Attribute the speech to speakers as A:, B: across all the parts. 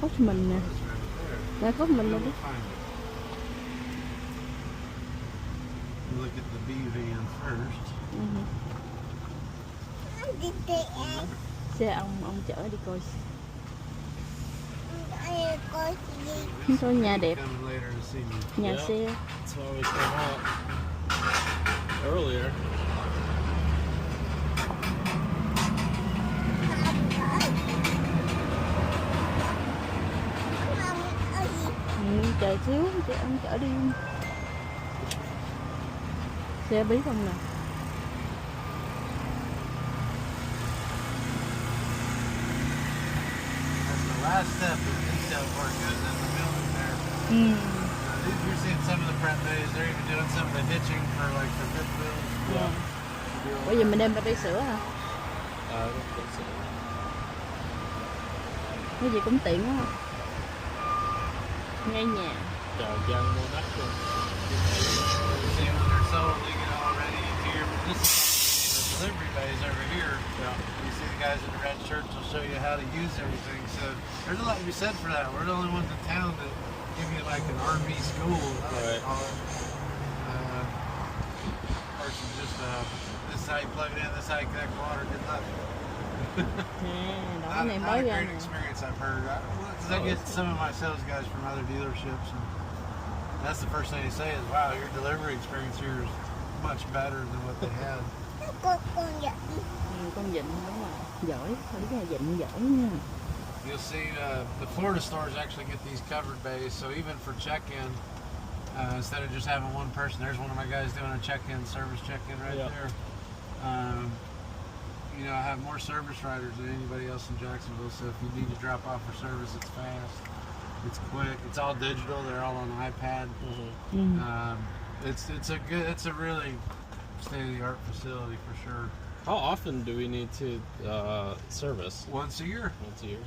A: Khúc mình nè. Đây khúc mình luôn đó.
B: Look at the B van first.
A: Xe ông chở đi coi. Coi nhà đẹp. Nhà xe.
C: That's why we came out earlier.
A: Chờ xíu cho ông chở đi. Xe bí không nè.
B: Last step is detail work goes in the building there. You're seeing some of the prep days. They're even doing some of the hitching for like the fifth wheels.
A: Yeah. Bây giờ mình đem ra bay sữa hả? Cái gì cũng tiện quá ha. Ngay nhà.
C: Chờ dân mua đất luôn.
B: See when they're sold, they get all ready here. This is the delivery bays over here.
C: Yeah.
B: You see the guys in the red shirts will show you how to use everything. So there's a lot to be said for that. We're the only ones in town that give you like an RV school.
C: Right.
B: Versus just this is how you plug it in, this is how you connect water. Good luck.
A: Đó này mới ra
B: Great
A: nè.
B: experience I've heard. Because I get some of my sales guys from other dealerships, and that's the first thing they say is, "Wow, your delivery experience here is much better than what they had."
A: Con vịn đúng rồi. Giỏi, đúng là vịn giỏi nha.
B: You'll see the Florida stores actually get these covered bays, so even for check-in, instead of just having one person, there's one of my guys doing a check-in, service check-in right there. You know, I have more service riders than anybody else in Jacksonville, so if you need to drop off for service, it's fast, it's quick, it's all digital, they're all on iPad. It's a really state-of-the-art facility for sure.
C: How often do we need to service?
B: Once a year.
C: Once a year.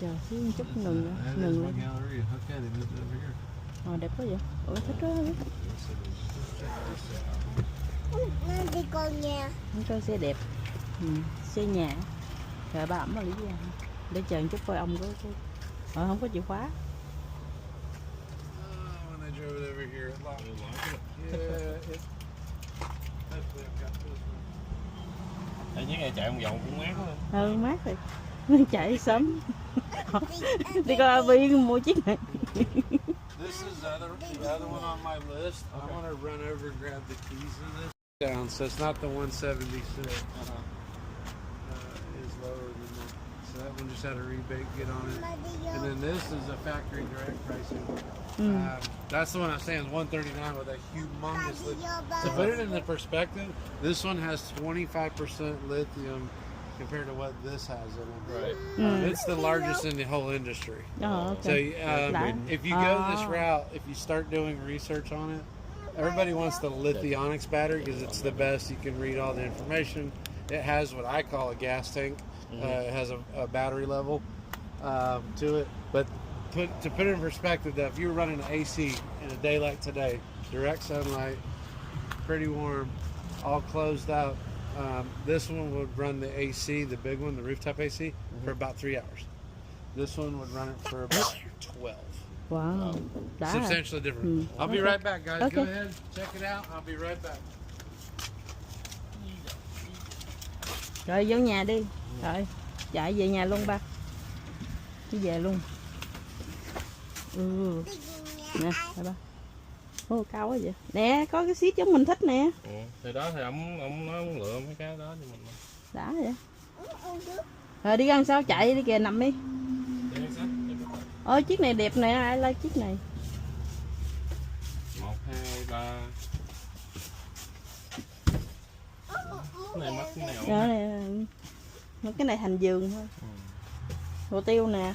A: Chờ xíu một chút ngừng lên.
B: Galleria. Okay, they moved it over here.
A: Đẹp quá vậy. Ủa thích đó.
D: Đi coi nhà.
A: Coi xe đẹp. Xe nhà. Trời ba ẩm mà lý ra. Để chờ một chút coi ông có không có chìa khóa.
B: When I drove it over here, it locked. Yeah, hopefully I've got this one.
C: Những ngày chạy một vòng cũng mát quá.
A: Mát rồi. Chạy sớm. Đi coi RV mua chiếc này.
B: This is the other one on my list. I want to run over and grab the keys of this. Down, so it's not the 176. Is lower than that. So that one just had a rebate get on it. And then this is a factory direct pricing. That's the one I'm saying is 139 with a humongous lithium. To put it into perspective, this one has 25% lithium compared to what this has in it.
C: Right.
B: It's the largest in the whole industry.
A: Okay.
B: So if you go this route, if you start doing research on it, everybody wants the lithionics battery because it's the best. You can read all the information. It has what I call a gas tank. It has a battery level to it. But to put it in perspective, that if you were running an AC in a day like today, direct sunlight, pretty warm, all closed out, this one would run the AC, the big one, the rooftop AC, for about 3 hours. This one would run it for about 12.
A: Wow.
B: Substantially different. I'll be right back, guys.
A: Okay.
B: Go ahead, check it out. I'll be right back.
A: Rồi vô nhà đi. Rồi, chạy về nhà luôn ba. Đi về luôn. Nè, rồi ba. Ô, cao quá vậy. Nè, có cái xít giống mình thích nè.
C: Thì đó thì ông nói muốn lựa mấy cái đó cho mình.
A: Đã vậy. Rồi đi ăn sao chạy đi kìa, nằm đi. Ôi chiếc này đẹp nè, ai like chiếc này.
C: 1, 2, 3. Cái này mất cái này ổn.
A: Rồi cái này thành giường thôi. Hồ tiêu nè.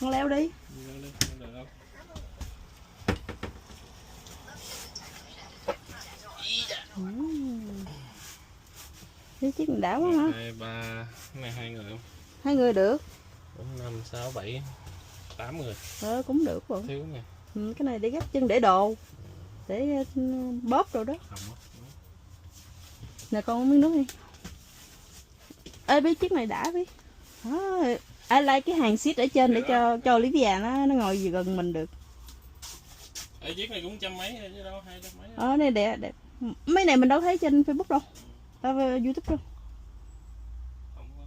A: Con leo đi. Cái chiếc này đã quá hả?
C: 2, 3, cái này 2 người không?
A: 2 người được.
C: 4, 5, 6, 7, 8 người.
A: Cũng được rồi.
C: Thiếu nè.
A: Cái này để gấp chân để đồ. để bóp rồi đó.
C: Không mất.
A: Nè con uống miếng nước đi. Ê biết chiếc này đã biết. Ai like cái hàng seat ở trên để cho Olivia nó ngồi gần mình được.
C: Ở chiếc này cũng trăm mấy chứ đâu, 200 mấy.
A: Này đẹp. Mấy này mình đâu thấy trên Facebook đâu. YouTube đâu.
C: Không có.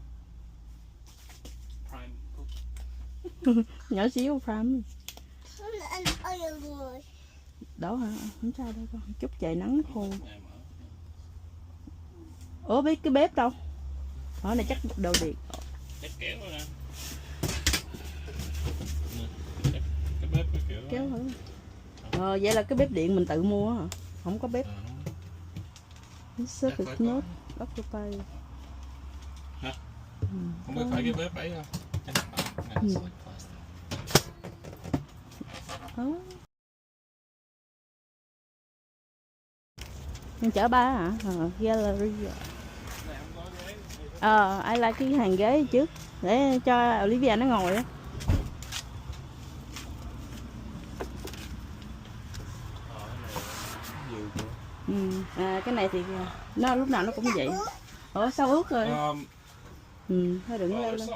C: Prime.
A: Nhỏ xíu Prime.
D: Anh ơi người.
A: Đó hả? Không sao đâu con. Chút trời nắng khô.
C: Này mở.
A: Ủa biết cái bếp đâu? Này chắc đồ điện.
C: Chắc kéo rồi nè. Cái bếp cái kiểu
A: Kéo hả? Vậy là cái bếp điện mình tự mua hả? Không có bếp. This is not occupied.
C: Hả? Không biết phải cái bếp ấy không?
A: Mình chở ba hả? Gallery. Ai like cái hàng ghế trước để cho Olivia nó ngồi á. Cái này thì nó lúc nào nó cũng vậy. Sao ướt rồi. Thôi đừng leo lên.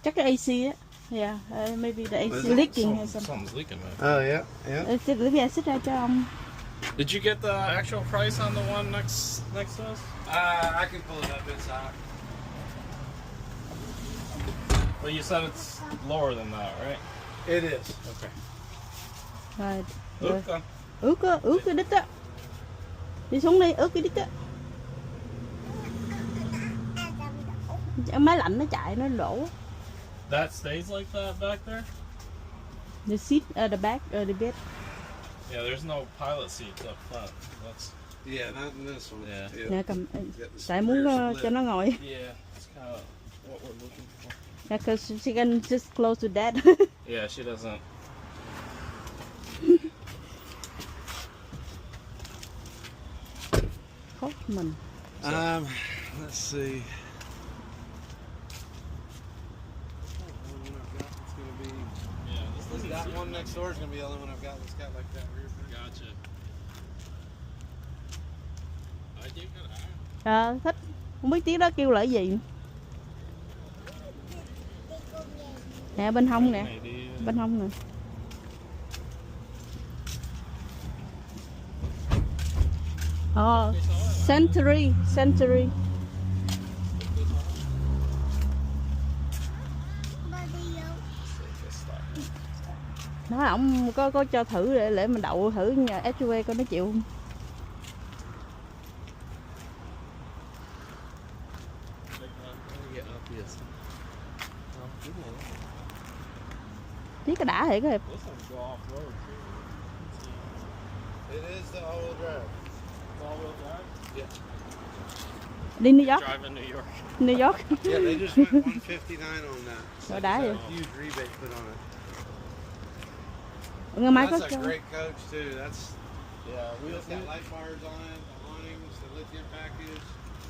A: Chắc cái AC á. Yeah, maybe the AC leaking hay something.
C: Something's leaking.
B: Oh yeah, yeah.
A: Olivia xích ra cho ông.
C: Did you get the actual price on the one next to us?
B: I can pull it up inside.
C: Well, you said it's lower than that, right?
B: It is.
C: Okay.
A: Rồi.
C: Ướt
A: Ướt cái đít á. Đi xuống đi, ướt cái đít á. Máy lạnh nó chạy nó đổ.
C: That stays like that back there?
A: The seat the back the bed.
C: Yeah, there's no pilot seats up front. That's
B: Yeah, not in this one.
C: Yeah.
A: Nè cầm tại muốn cho nó ngồi.
C: yeah, it's kind of what we're looking for.
A: Yeah, because she can just close to that.
C: Yeah, she doesn't.
A: Khó mình.
B: Let's see. That one next door is going to be the only one I've got that's got like that rear thing.
C: Gotcha. I think
A: Thích. Không biết tiếng đó kêu là cái gì. Nè bên hông nè. Bên hông nè. Century. Nói ổng có cho thử để mình đậu thử nhà SUV coi nó chịu không. Biết cái đã thiệt Hiệp.
B: It is the all-wheel drive.
C: all-wheel drive?
B: Yeah.
A: Đi New York.
C: Drive in New York.
A: New York.
B: Yeah, they just went 159 on that. So
A: đã vậy.
B: huge rebate put on it.
A: Ngày mai có
B: That's a great coach too. That's it's got light bars on it, the awnings, the lithium package.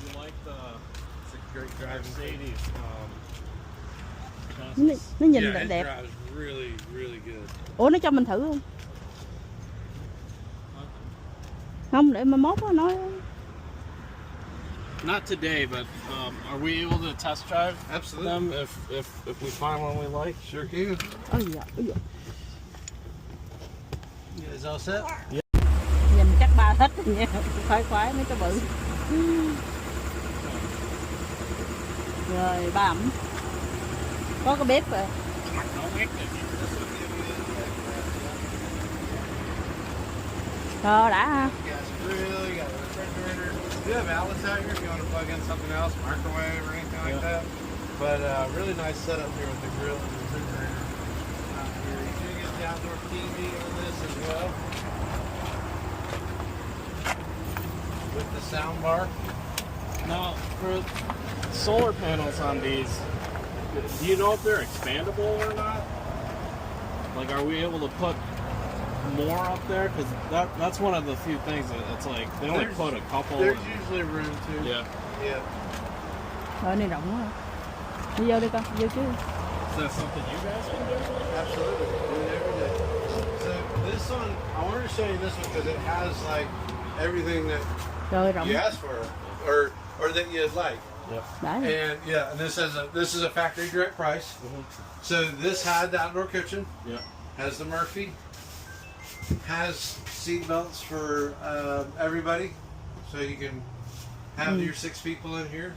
C: You like the
B: It's a great driving
C: Mercedes
A: nó nhìn
B: yeah, it
A: đẹp.
B: drives really, really good.
A: Ủa nó cho mình thử không? Không để mà mốt nó nói.
C: Not today, but are we able to test drive
B: Absolutely.
C: them if we find one we like?
B: Sure can.
A: Ôi dạ.
B: You guys all set?
A: Nhìn chắc ba thích nha. Khoái mấy cái bự. Rồi ba ẩm. Có cái bếp rồi. Đã ha.
B: You have outlets out here if you want to plug in something else, microwave or anything like that. But really nice setup here with the grill and the refrigerator. Here. You can get the outdoor TV on this as well. With the sound bar.
C: Now, for solar panels on these, do you know if they're expandable or not? Like, are we able to put more up there? Because that's one of the few things that it's like they only put a couple.
B: There's usually room too.
C: Yeah.
B: Yeah.
A: Rồi này rộng quá. Đi vô đi con, vô chứ.
C: Is that something you guys can do?
B: Absolutely. Do it every day. So this one, I wanted to to show you this one because it has like everything that
A: Rồi rộng.
B: you asked for, or that you'd like.
C: Yep.
B: And yeah, and this is a factory direct price. So this had the outdoor kitchen.
C: Yeah.
B: Has the Murphy. Has seat belts for everybody, so you can have your 6 people in here.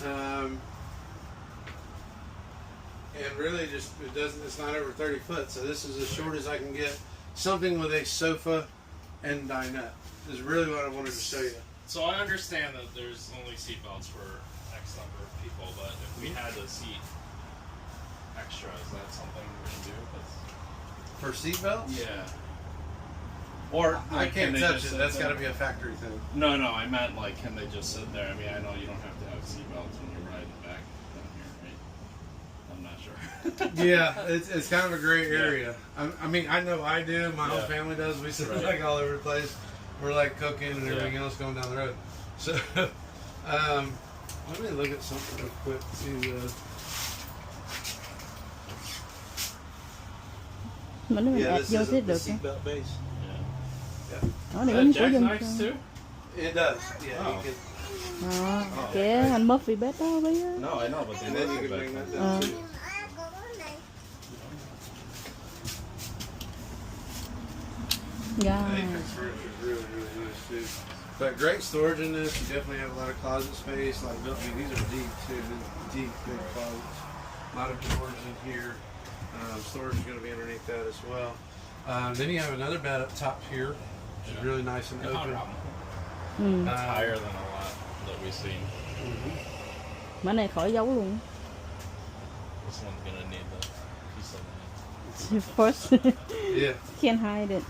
C: Yeah.
B: And really, just it's not over 30 foot. So this is as short as I can get. Something with a sofa and dinette is really what I wanted to show you.
C: So I understand that there's only seat belts for X number of people, but if we had a seat extra, is that something we can do?
B: For seat belts?
C: Yeah. Or
B: I
C: like,
B: can't
C: can they
B: touch
C: just
B: it.
C: sit
B: That's
C: there?
B: got to be a factory thing.
C: No, I meant like, can they just sit there? I mean, I know you don't have to have seat belts when you're riding back down here, right? I'm not sure.
B: Yeah, it's kind of a gray area. I mean, I know I do. My whole family does. We sit like all over the place. We're like cooking and everything else going down the road. So, let me look at something real quick.
A: Mà nó mình
B: Yeah,
A: ép
B: this
A: vô
B: is
A: thế
B: the
A: được.
B: seatbelt base.
A: Đó này
C: That
A: cũng của dân.
C: jackknives too?
B: It does. Yeah,
C: Oh.
B: you can.
A: Kìa anh Murphy bét đó với.
C: No, I know, but they
B: And then you
C: look
B: can bring
C: back.
B: that down too.
A: Dạ.
B: The Apex furniture is really, really nice too. But great storage in this. You definitely have a lot of closet space. Like, I mean, these are deep too. Deep, big closets. A lot of drawers in here. Storage is going to be underneath that as well. Then you have another bed up top here, which is really nice and open.
C: It's higher than a lot that we've seen.
A: Mà này khỏi giấu luôn.
C: This one's gonna need the piece of land.
A: First.
B: Yeah.
A: Can't hide it.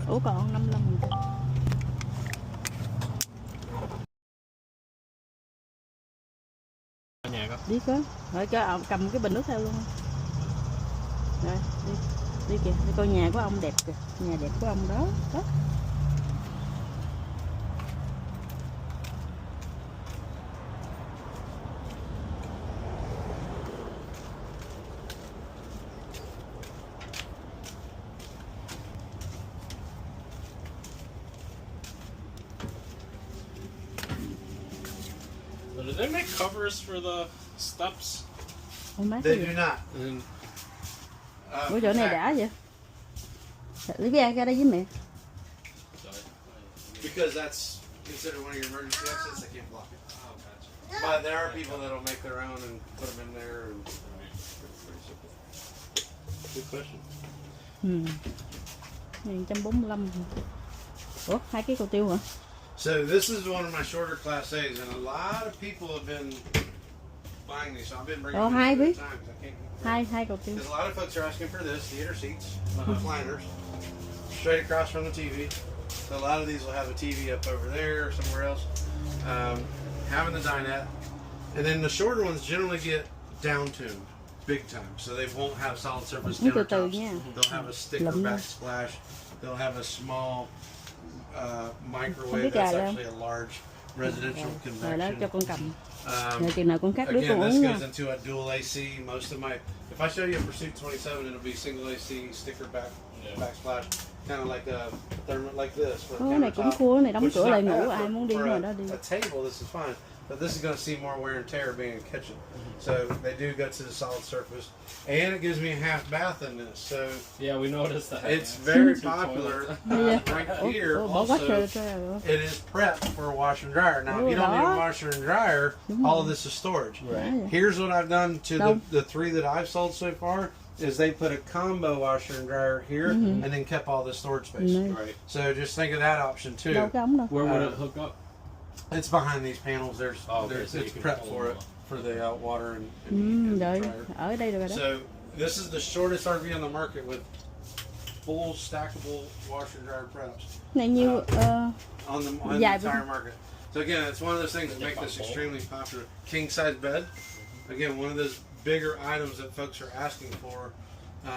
A: Ủa còn 55%.
C: Nhà có.
A: Đi cơ. Rồi cho ông cầm cái bình nước theo luôn. Rồi đi. Đi kìa, đi coi nhà của ông đẹp kìa. Nhà đẹp của ông đó. Đó.
C: So do they make covers for the steps?
A: Ôi mát
B: They
A: quá
B: do
A: vậy.
B: not. And,
A: Ủa chỗ này đã vậy? Lý ra đây với mẹ.
B: because that's considered one of your emergency exits, they can't block it.
C: Oh, gotcha.
B: But there are people that'll make their own and put them in there. And pretty simple. Good question.
A: 145. Ủa, 2 kg cầu tiêu hả?
B: So this is one of my shorter class A's, and a lot of people have been buying these. So I've been bringing
A: Oh,
B: them
A: hi,
B: in
A: Vic.
B: times. I can't.
A: 2 cầu tiêu.
B: Because a lot of folks are asking for this, theater seats, recliners, straight across from the TV. So a lot of these will have a TV up over there or somewhere else. Having the dinette. And then the shorter ones generally get down-tuned big time. So they won't have solid surface
A: Từ từ
B: countertops.
A: nha.
B: They'll have a sticker
A: Lụm nha.
B: backsplash. They'll have a small
A: Không
B: microwave.
A: biết
B: That's
A: gà đâu.
B: actually a large residential
A: Rồi đó cho
B: convection.
A: con cầm.
B: Um,
A: Rồi chừng nào con khác đứa
B: Again,
A: con
B: this
A: uống nha.
B: goes into a dual AC. Most of my, if I show you a Pursuit 27, it'll be single AC, sticker backsplash, kind of like a thermal like this. For
A: Cái này cũng cua, này đóng
B: which is
A: cửa lại
B: not
A: ngủ,
B: bad
A: ai muốn đi
B: for
A: ngồi đó đi.
B: a table, this is fine. But this is going to see more wear and tear being a kitchen. So they do go to the solid surface. And it gives me a half bath in this. So
C: Yeah, we noticed that.
B: it's very
C: Two
B: popular.
C: toilets.
B: Right
A: Ủa,
B: here,
A: bỏ quá trời
B: also,
A: rồi.
B: it is prepped for a washer and dryer. Now, if you don't need a washer and dryer, all of this is storage.
C: Right.
B: Here's what I've done to
A: Đâu?
B: the 3 that I've sold so far is they put a combo washer and dryer here and then kept all the storage space.
C: Right.
B: So just think of that option
A: Đâu
B: too.
A: cái ống đâu.
C: Where would it hook up?
B: It's behind these panels. There's,
C: Oh, okay,
B: there's
C: so you
B: it's
C: can
B: prepped
C: pull
B: for
C: them
B: it
C: up.
B: for the water and
A: Rồi,
B: dryer.
A: ở đây rồi đó.
B: So this is the shortest RV on the market with full stackable washer and dryer preps
A: Này nhiêu
B: on the
A: Yeah,
B: entire market. So again, it's one of those things that make this extremely popular. King size bed. Again, one of those bigger items that folks are asking for.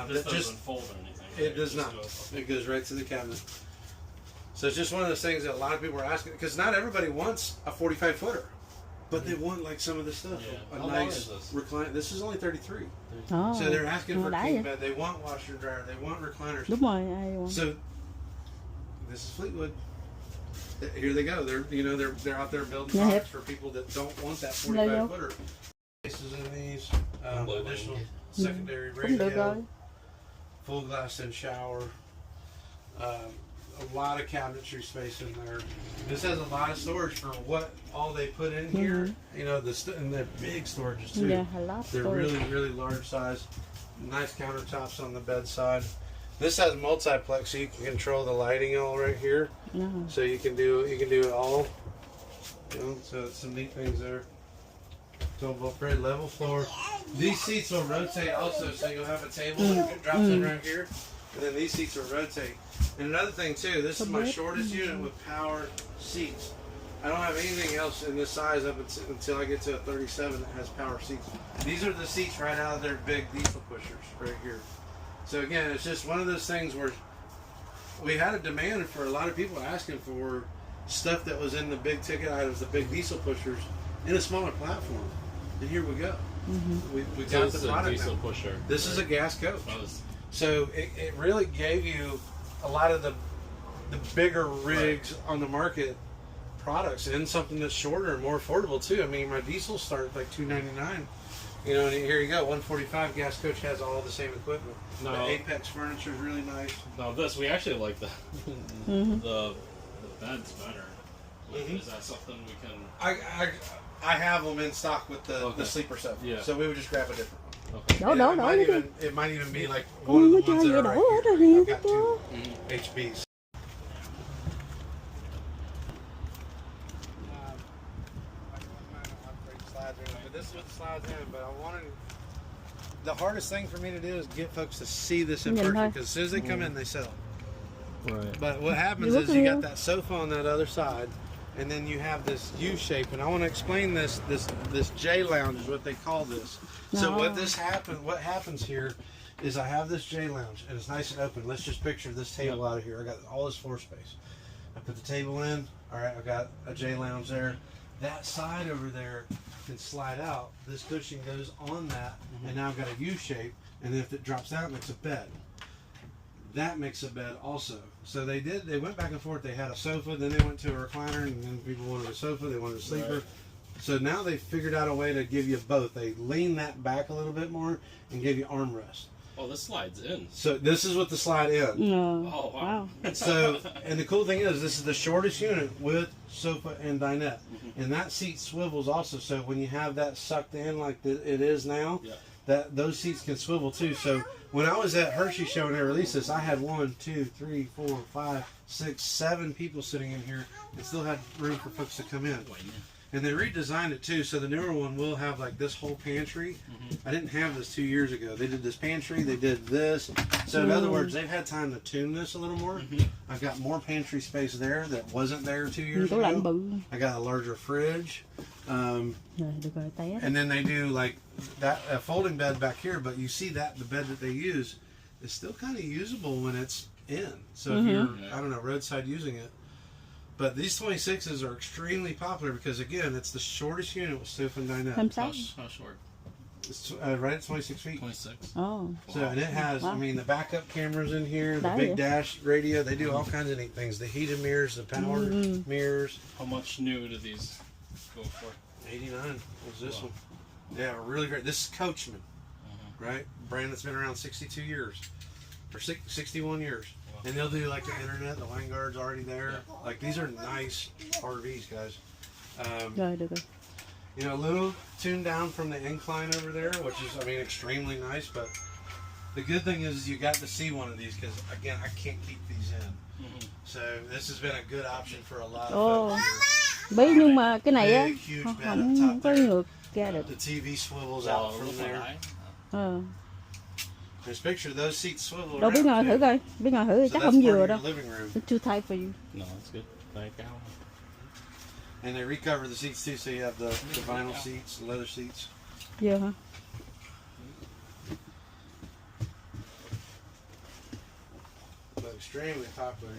C: This
B: That
C: doesn't fold or anything.
B: it
C: right?
B: does
C: Just
B: not.
C: goes-
B: It goes right to the cabinet. So it's just one of those things that a lot of people are asking because not everybody wants a 45 footer. But they want like some of the stuff.
C: Yeah.
B: A
C: How long
B: nice
C: is this?
B: recliner. This is only 33.
A: Oh.
B: So they're asking for
A: đã
B: king
A: vậy?
B: bed. They want washer dryer. They want recliners.
A: Đúng rồi, ai want.
B: So this is Fleetwood. Here they go. They're out there building
A: Yeah.
B: products for people that don't want that 45 footer. Spaces in these. Additional secondary
A: Cũng được rồi.
B: radio. Full glass-in shower. A lot of cabinetry space in there. This has a lot of storage for what all they put in here. You know, and they're big storages too.
A: Yeah, a lot.
B: They're really, really large size. Nice countertops on the bedside. This has multiplex, so you can control the lighting all right here.
A: No.
B: So you can do it all. You know, so it's some neat things there. 12-volt grid, level floor. These seats will rotate also, so you'll have a table that drops in right here, and then these seats will rotate. And another thing too, this is my shortest unit with power seats. I don't have anything else in this size up until I get to a 37 that has power seats. These are the seats right out of their big diesel pushers right here. So again, it's just one of those things where we had a demand for a lot of people asking for stuff that was in the big ticket items, the big diesel pushers, in a smaller platform. And here we go. We got the product
C: diesel
B: now.
C: pusher.
B: This is a gas coach.
C: Oh, this-
B: So it really gave you a lot of the bigger rigs on the market products and something that's shorter and more affordable too. I mean, my diesels start at like $299. You know, and here you go, 145 gas coach has all the same equipment.
C: No.
B: The Apex furniture is really nice.
C: Now this, we actually like the the bed's better. Is that something we can?
B: I have them in stock with the
C: Okay.
B: sleeper stuff.
C: Yeah.
B: So we would just grab a different one.
C: Okay.
A: Đó, đó, đó.
B: It might even be like one of the ones that are right here. I've got two HBs. But this is what the slides in. But I wanted. The hardest thing for me to do is get folks to see this in person, because as soon as they come in, they sell.
C: Right.
B: But what happens is you got that sofa on that other side, and then you have this U shape. And I want to explain this J lounge is what they call this. So what happens here is I have this J lounge, and it's nice and open. Let's just picture this table out of here. I got all this floor space. I put the table in. All right, I got a J lounge there. That side over there can slide out. This cushion goes on that, and now I've got a U shape. And then if it drops out, it makes a bed. That makes a bed also. So they went back and forth. They had a sofa, then they went to a recliner, and then people wanted a sofa, they wanted a sleeper. Right. So now they figured out a way to give you both. They lean that back a little bit more and give you armrest.
C: Oh, this slides in.
B: So this is what the slide in.
A: No.
C: Oh, wow.
B: So, and the cool thing is, this is the shortest unit with sofa and dinette. And that seat swivels also. So when you have that sucked in like it is now, those seats can swivel too. So when I was at Hershey Show and they released this, I had 1, 2, 3, 4, 5, 6, 7 people sitting in here and still had room for folks to come in. And they redesigned it too, so the newer one will have like this whole pantry. I didn't have this 2 years ago. They did this pantry, they did this. So in other words, they've had time to tune this a little more. I've got more pantry space there that wasn't there 2 years ago. I got a larger fridge. And then they do like that a folding bed back here, but you see that the bed that they use is still kind of usable when it's in. So if you're, I don't know, roadside using it. But these 26s are extremely popular because, again, it's the shortest unit with sofa and dinette.
C: How short?
B: It's right at 26 feet.
C: 26.
A: Oh.
B: So, and it has, I mean, the backup cameras in here, the big dash radio. They do all kinds of neat things. The heated mirrors, the power mirrors.
C: How much new do these go for?
B: 89 was this one. Yeah, really great. This is Coachman, right? Brand that's been around 62 years. Or 61 years. And they'll do like the internet, the line guard's already there. Like these are nice RVs, guys. You know, a little tuned down from the incline over there, which is, I mean, extremely nice. But the good thing is you got to see one of these because, again, I can't keep these in. So this has been a good option for a lot of folks.
A: Biết nhưng mà cái này á
B: không
A: có ngược ra được.
B: The TV swivels out from there. Just picture those seats swivel
A: Đâu biết ngồi thử coi, biết ngồi thử chắc không vừa đâu. It's too tight for you.
C: No, it's good. Thank you.
B: And they recover the seats too, so you have the vinyl seats, the leather seats.
A: Vừa hả?
B: But extremely popular.